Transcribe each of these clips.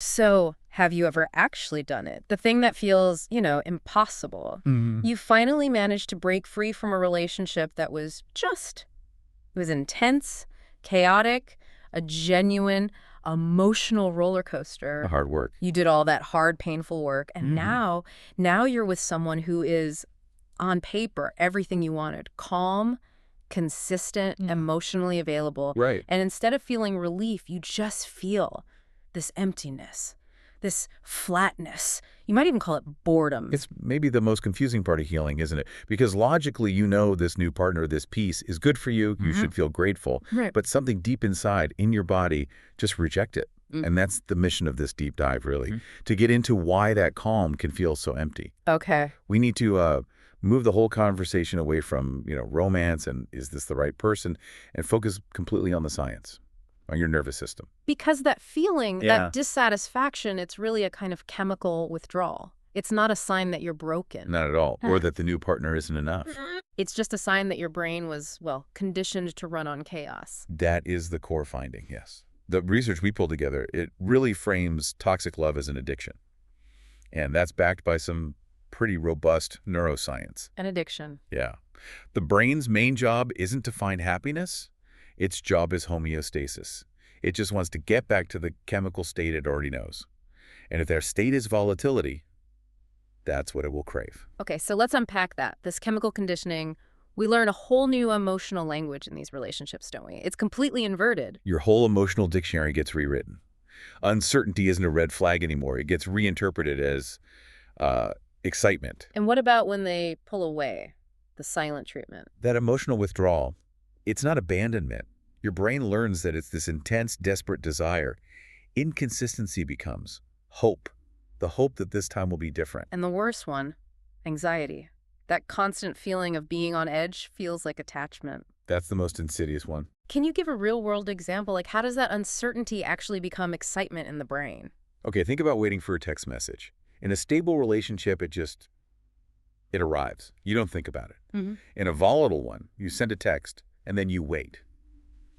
So, have you ever actually done it? The thing that feels, impossible. Mhm. You finally managed to break free from a relationship that was it was intense, chaotic, a genuine emotional roller The coaster. hard work. You did all that hard, painful work, and Mhm. now you're with someone who is on paper everything you wanted. Calm, consistent, Mm. emotionally available. Right. And instead of feeling relief, you just feel this emptiness, this flatness. You might even call it boredom. It's maybe the most confusing part of healing, isn't it? Because logically, you know this new partner, this piece is good for you. You Hmm. should feel grateful. Right. But something deep inside in your body just reject it. Mm. And that's the mission of this deep dive, really, Mhm. to get into why that calm can feel so empty. Okay. We need to move the whole conversation away from, romance and is this the right person, and focus completely on the science, on your nervous system. Because that feeling, Yeah. that dissatisfaction, it's really a kind of chemical withdrawal. It's not a sign that you're broken. Not at all. Huh. Or that the new partner isn't enough. It's just a sign that your brain was, well, conditioned to run on chaos. That is the core finding, yes. The research we pulled together, it really frames toxic love as an addiction. And that's backed by some pretty robust neuroscience. An addiction. Yeah. The brain's main job isn't to find happiness. Its job is homeostasis. It just wants to get back to the chemical state it already knows. And if their state is volatility, that's what it will crave. Okay, so let's unpack that. This chemical conditioning, we learn a whole new emotional language in these relationships, don't we? It's completely inverted. Your whole emotional dictionary gets rewritten. Uncertainty isn't a red flag anymore. It gets reinterpreted as excitement. And what about when they pull away? The silent treatment. That emotional withdrawal, it's not abandonment. Your brain learns that it's this intense, desperate desire. Inconsistency becomes hope. The hope that this time will be different. And the worst one, anxiety. That constant feeling of being on edge feels like attachment. That's the most insidious one. Can you give a real-world example? Like, how does that uncertainty actually become excitement in the brain? Okay, think about waiting for a text message. In a stable relationship, it arrives. You don't think about it. Mm-hmm. In a volatile one, you send a text and then you wait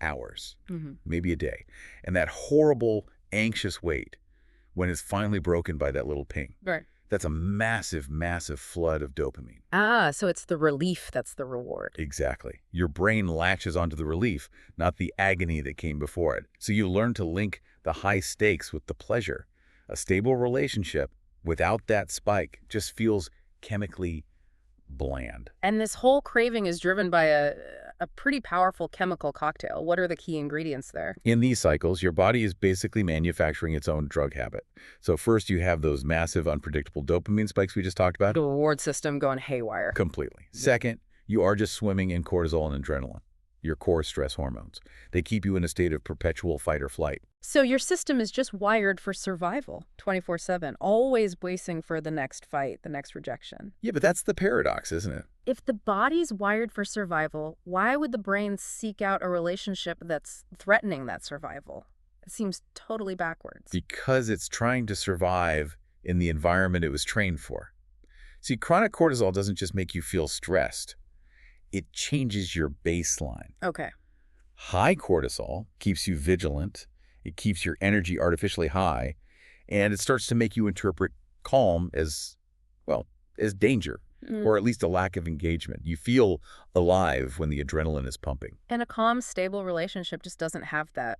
hours, Mm-hmm. maybe a day. And that horrible, anxious wait, when it's finally broken by that little ping, Right. that's a massive, massive flood of dopamine. Ah, so it's the relief that's the reward. Exactly. Your brain latches onto the relief, not the agony that came before it. So you learn to link the high stakes with the pleasure. A stable relationship without that spike just feels chemically bland. And this whole craving is driven by a pretty powerful chemical cocktail. What are the key ingredients there? In these cycles, your body is basically manufacturing its own drug habit. So first you have those massive, unpredictable dopamine spikes we just talked about. The reward system going haywire. Completely. Second, you are just swimming in cortisol and adrenaline, your core stress hormones. They keep you in a state of perpetual fight or flight. So your system is just wired for survival 24/7, always bracing for the next fight, the next rejection. Yeah, but that's the paradox, isn't it? If the body's wired for survival, why would the brain seek out a relationship that's threatening that survival? It seems totally backwards. Because it's trying to survive in the environment it was trained for. See, chronic cortisol doesn't just make you feel stressed. It changes your baseline. Okay. High cortisol keeps you vigilant. It keeps your energy artificially high, and it starts to make you interpret calm as, well, as danger, or at least a lack of engagement. You feel alive when the adrenaline is pumping. And a calm, stable relationship just doesn't have that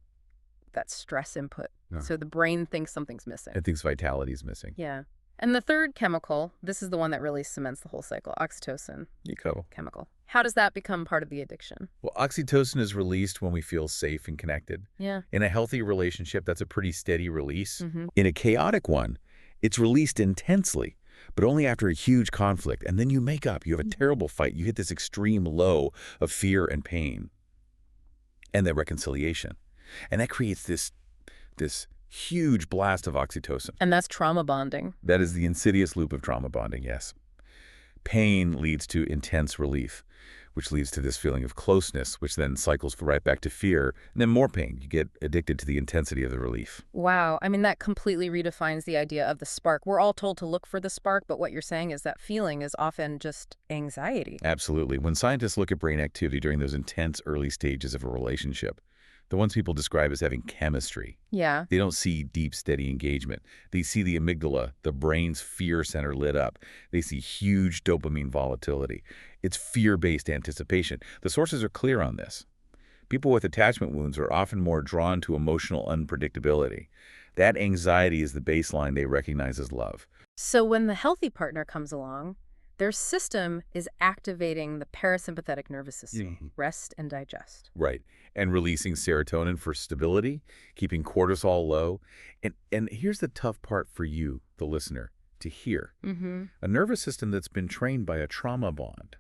stress input. No. So the brain thinks something's missing. It thinks vitality is missing. Yeah. And the third chemical, this is the one that really cements the whole cycle, oxytocin You cuddle. chemical. How does that become part of the addiction? Well, oxytocin is released when we feel safe and connected. Yeah. In a healthy relationship, that's a pretty steady release. Mm-hmm. In a chaotic one, it's released intensely, but only after a huge conflict. And then you make up. You have a terrible fight. You hit this extreme low of fear and pain. And then reconciliation. And that creates this huge blast of oxytocin. And that's trauma bonding. That is the insidious loop of trauma bonding, yes. Pain leads to intense relief, which leads to this feeling of closeness, which then cycles right back to fear, and then more pain. You get addicted to the intensity of the relief. Wow. I mean, that completely redefines the idea of the spark. We're all told to look for the spark, but what you're saying is that feeling is often just anxiety. Absolutely. When scientists look at brain activity during those intense early stages of a relationship, The ones people describe as having chemistry. Yeah. They don't see deep, steady engagement. They see the amygdala, the brain's fear center lit up. They see huge dopamine volatility. It's fear-based anticipation. The sources are clear on this. People with attachment wounds are often more drawn to emotional unpredictability. That anxiety is the baseline they recognize as love. So when the healthy partner comes along, their system is activating the parasympathetic nervous system, rest and digest. Right. And releasing serotonin for stability, keeping cortisol low. And here's the tough part for you, the listener, to hear. A nervous system that's been trained by a trauma bond.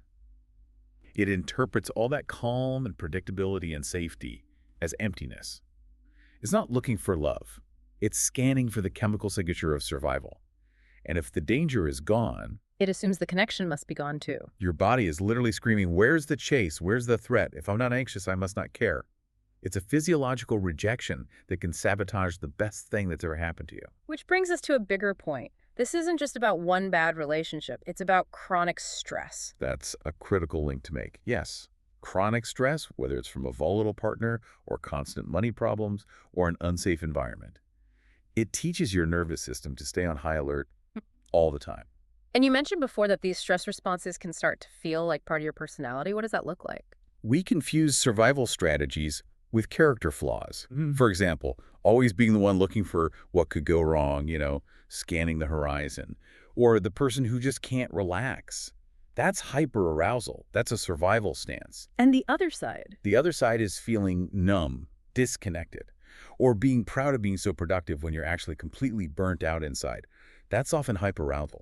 It interprets all that calm and predictability and safety as emptiness. It's not looking for love. It's scanning for the chemical signature of survival. And if the danger is gone, It assumes the connection must be gone too. your body is literally screaming, where's the chase? Where's the threat? If I'm not anxious, I must not care. It's a physiological rejection that can sabotage the best thing that's ever happened to you. Which brings us to a bigger point. This isn't just about one bad relationship. It's about chronic stress. That's a critical link to make. Yes, chronic stress, whether it's from a volatile partner or constant money problems or an unsafe environment. It teaches your nervous system to stay on high alert all the time. And you mentioned before that these stress responses can start to feel like part of your personality. What does that look like? We confuse survival strategies with character flaws. For example, always being the one looking for what could go wrong, scanning the horizon, or the person who just can't relax. That's hyperarousal. That's a survival stance. And the other side? The other side is feeling numb, disconnected, or being proud of being so productive when you're actually completely burnt out inside. That's often hyperarousal.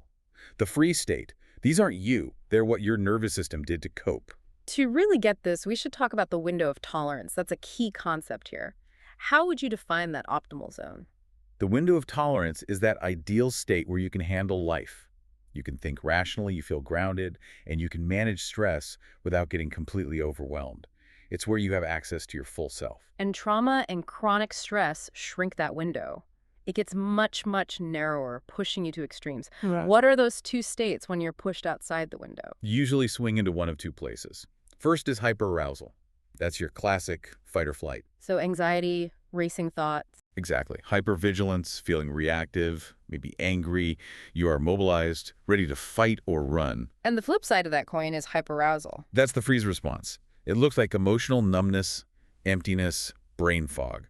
The freeze state, these aren't you. They're what your nervous system did to cope. To really get this, we should talk about the window of tolerance. That's a key concept here. How would you define that optimal zone? The window of tolerance is that ideal state where you can handle life. You can think rationally, you feel grounded, and you can manage stress without getting completely overwhelmed. It's where you have access to your full self. And trauma and chronic stress shrink that window. It gets much, much narrower, pushing you to extremes. Right. What are those two states when you're pushed outside the window? You usually swing into one of two places. First is hyperarousal. That's your classic fight or flight. So anxiety, racing thoughts. Exactly. Hypervigilance, feeling reactive, maybe angry. You are mobilized, ready to fight or run. And the flip side of that coin is hyperarousal. That's the freeze response. It looks like emotional numbness, emptiness, brain fog.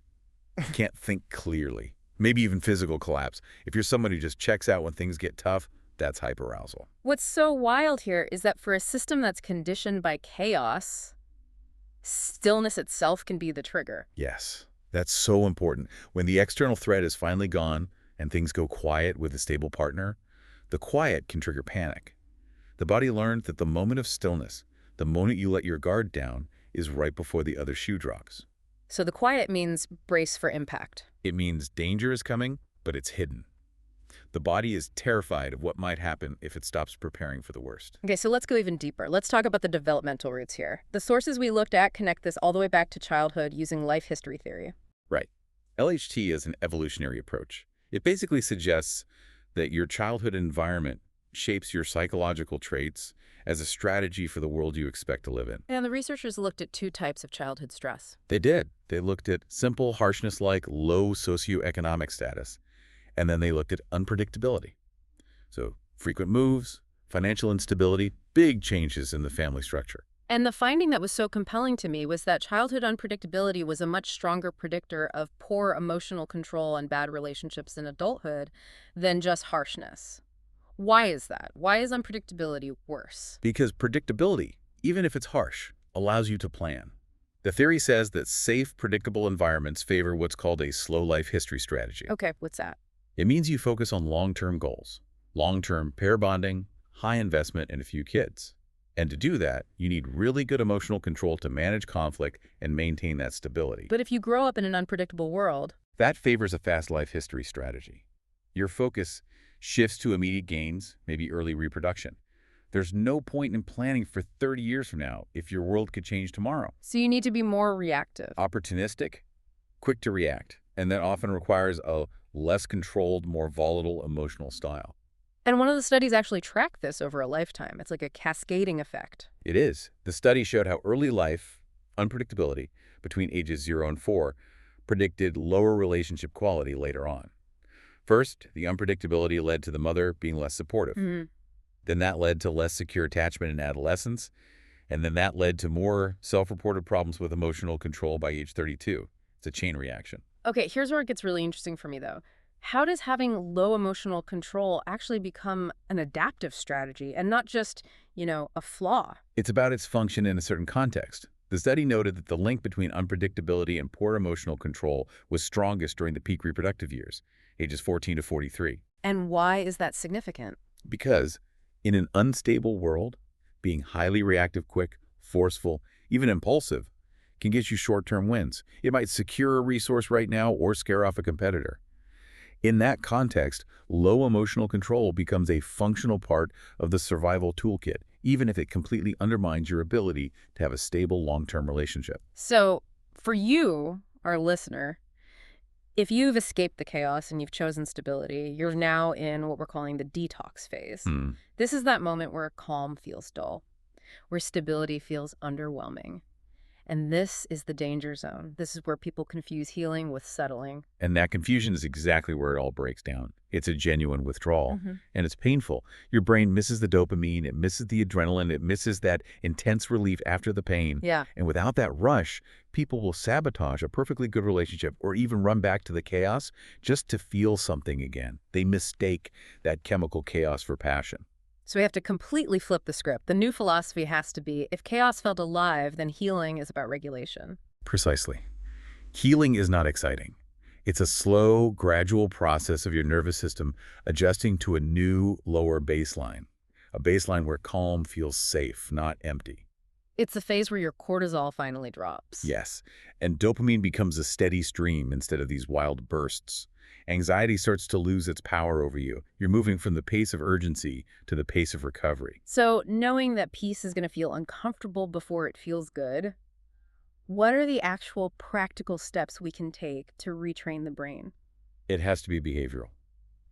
You can't think clearly. Maybe even physical collapse. If you're someone who just checks out when things get tough, that's hyperarousal. What's so wild here is that for a system that's conditioned by chaos, stillness itself can be the trigger. Yes, that's so important. When the external threat is finally gone and things go quiet with a stable partner, the quiet can trigger panic. The body learned that the moment of stillness, the moment you let your guard down, is right before the other shoe drops. So the quiet means brace for impact. It means danger is coming, but it's hidden. The body is terrified of what might happen if it stops preparing for the worst. Okay, so let's go even deeper. Let's talk about the developmental roots here. The sources we looked at connect this all the way back to childhood using life history theory. Right. LHT is an evolutionary approach. It basically suggests that your childhood environment shapes your psychological traits as a strategy for the world you expect to live in. And the researchers looked at two types of childhood stress. They did. They looked at simple harshness like low socioeconomic status, and then they looked at unpredictability. So frequent moves, financial instability, big changes in the family structure. And the finding that was so compelling to me was that childhood unpredictability was a much stronger predictor of poor emotional control and bad relationships in adulthood than just harshness. Why is that? Why is unpredictability worse? Because predictability, even if it's harsh, allows you to plan. The theory says that safe, predictable environments favor what's called a slow life history strategy. Okay, what's that? It means you focus on long-term goals, long-term pair bonding, high investment, and a few kids. And to do that, you need really good emotional control to manage conflict and maintain that stability. But if you grow up in an unpredictable world, that favors a fast life history strategy. Your focus shifts to immediate gains, maybe early reproduction. There's no point in planning for 30 years from now if your world could change tomorrow. so you need to be more reactive. Opportunistic, quick to react, and that often requires a less controlled, more volatile emotional style. And one of the studies actually tracked this over a lifetime. It's like a cascading effect. It is. The study showed how early life, Unpredictability between ages 0 and 4 predicted lower relationship quality later on. First, the unpredictability led to the mother being less supportive. Mhm. Then that led to less secure attachment in adolescence, and then that led to more self-reported problems with emotional control by age 32. It's a chain reaction. Okay, here's where it gets really interesting for me, though. How does having low emotional control actually become an adaptive strategy and not just, a flaw? It's about its function in a certain context. The study noted that the link between unpredictability and poor emotional control was strongest during the peak reproductive years, ages 14 to 43. And why is that significant? Because in an unstable world, being highly reactive, quick, forceful, even impulsive, can get you short-term wins. It might secure a resource right now or scare off a competitor. In that context, low emotional control becomes a functional part of the survival toolkit, even if it completely undermines your ability to have a stable long-term relationship. So, for you, our listener, if you've escaped the chaos and you've chosen stability, you're now in what we're calling the detox phase. Hmm. This is that moment where calm feels dull, where stability feels underwhelming. And this is the danger zone. This is where people confuse healing with settling. And that confusion is exactly where it all breaks down. It's a genuine withdrawal, Hmm. and it's painful. Your brain misses the dopamine, it misses the adrenaline, it misses that intense relief after the pain. Yeah. And without that rush, people will sabotage a perfectly good relationship or even run back to the chaos just to feel something again. They mistake that chemical chaos for passion. So we have to completely flip the script. The new philosophy has to be, if chaos felt alive, then healing is about regulation. Precisely. Healing is not exciting. It's a slow, gradual process of your nervous system adjusting to a new, lower baseline. A baseline where calm feels safe, not empty. It's the phase where your cortisol finally drops. Yes, and dopamine becomes a steady stream instead of these wild bursts. Anxiety starts to lose its power over you. You're moving from the pace of urgency to the pace of recovery. So knowing that peace is going to feel uncomfortable before it feels good, what are the actual practical steps we can take to retrain the brain? It has to be behavioral.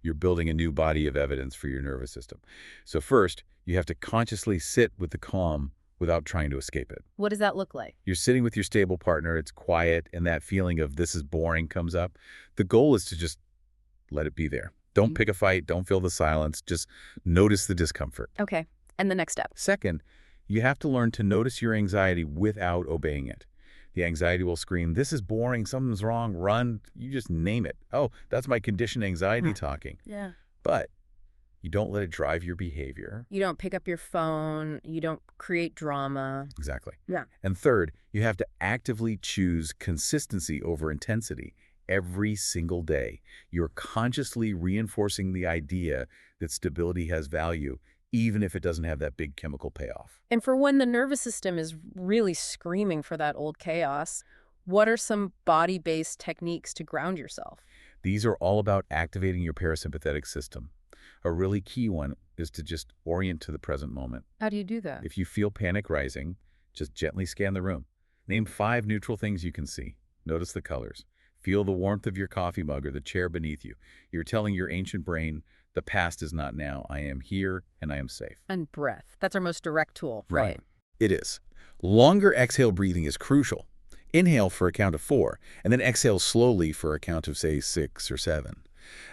You're building a new body of evidence for your nervous system. So first, you have to consciously sit with the calm without trying to escape it. What does that look like? You're sitting with your stable partner, it's quiet, and that feeling of this is boring comes up. The goal is to just let it be there. Don't pick a fight, don't feel the silence, just notice the discomfort. Okay. And the next step? Second, you have to learn to notice your anxiety without obeying it. The anxiety will scream, this is boring, something's wrong, run. You just name it. Oh, that's my conditioned anxiety talking. Yeah. But you don't let it drive your behavior. You don't pick up your phone. You don't create drama. Exactly. Yeah. And third, you have to actively choose consistency over intensity every single day. You're consciously reinforcing the idea that stability has value, even if it doesn't have that big chemical payoff. And for when the nervous system is really screaming for that old chaos, what are some body-based techniques to ground yourself? These are all about activating your parasympathetic system. A really key one is to just orient to the present moment. How do you do that? If you feel panic rising, just gently scan the room. Name 5 neutral things you can see. Notice the colors. Feel the warmth of your coffee mug or the chair beneath you. You're telling your ancient brain, the past is not now. I am here and I am safe. And breath. That's our most direct tool. Right. It is. Longer exhale breathing is crucial. Inhale for a count of 4, and then exhale slowly for a count of, say, 6 or 7.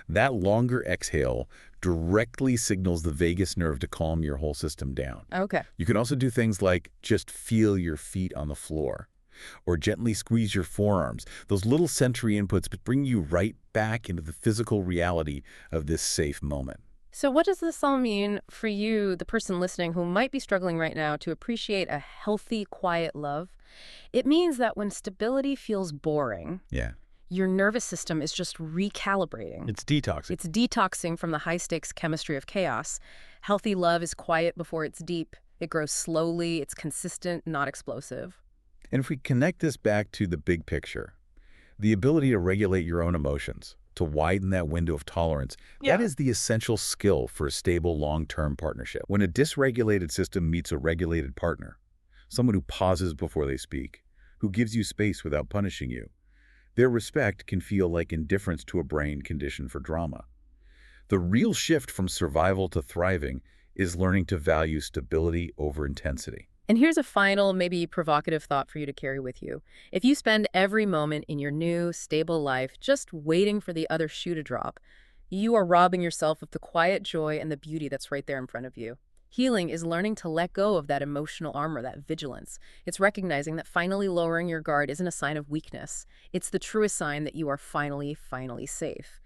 That longer exhale directly signals the vagus nerve to calm your whole system down. Okay. You can also do things like just feel your feet on the floor or gently squeeze your forearms. Those little sensory inputs bring you right back into the physical reality of this safe moment. So what does this all mean for you, the person listening who might be struggling right now, to appreciate a healthy, quiet love? It means that when stability feels boring, Yeah. your nervous system is just recalibrating. It's detoxing. It's detoxing from the high-stakes chemistry of chaos. Healthy love is quiet before it's deep. It grows slowly. It's consistent, not explosive. And if we connect this back to the big picture, the ability to regulate your own emotions, to widen that window of tolerance, that is the essential skill for a stable long-term partnership. When a dysregulated system meets a regulated partner, someone who pauses before they speak, who gives you space without punishing you, their respect can feel like indifference to a brain conditioned for drama. The real shift from survival to thriving is learning to value stability over intensity. And here's a final, maybe provocative thought for you to carry with you. If you spend every moment in your new, stable life just waiting for the other shoe to drop, you are robbing yourself of the quiet joy and the beauty that's right there in front of you. Healing is learning to let go of that emotional armor, that vigilance. It's recognizing that finally lowering your guard isn't a sign of weakness. It's the truest sign that you are finally safe.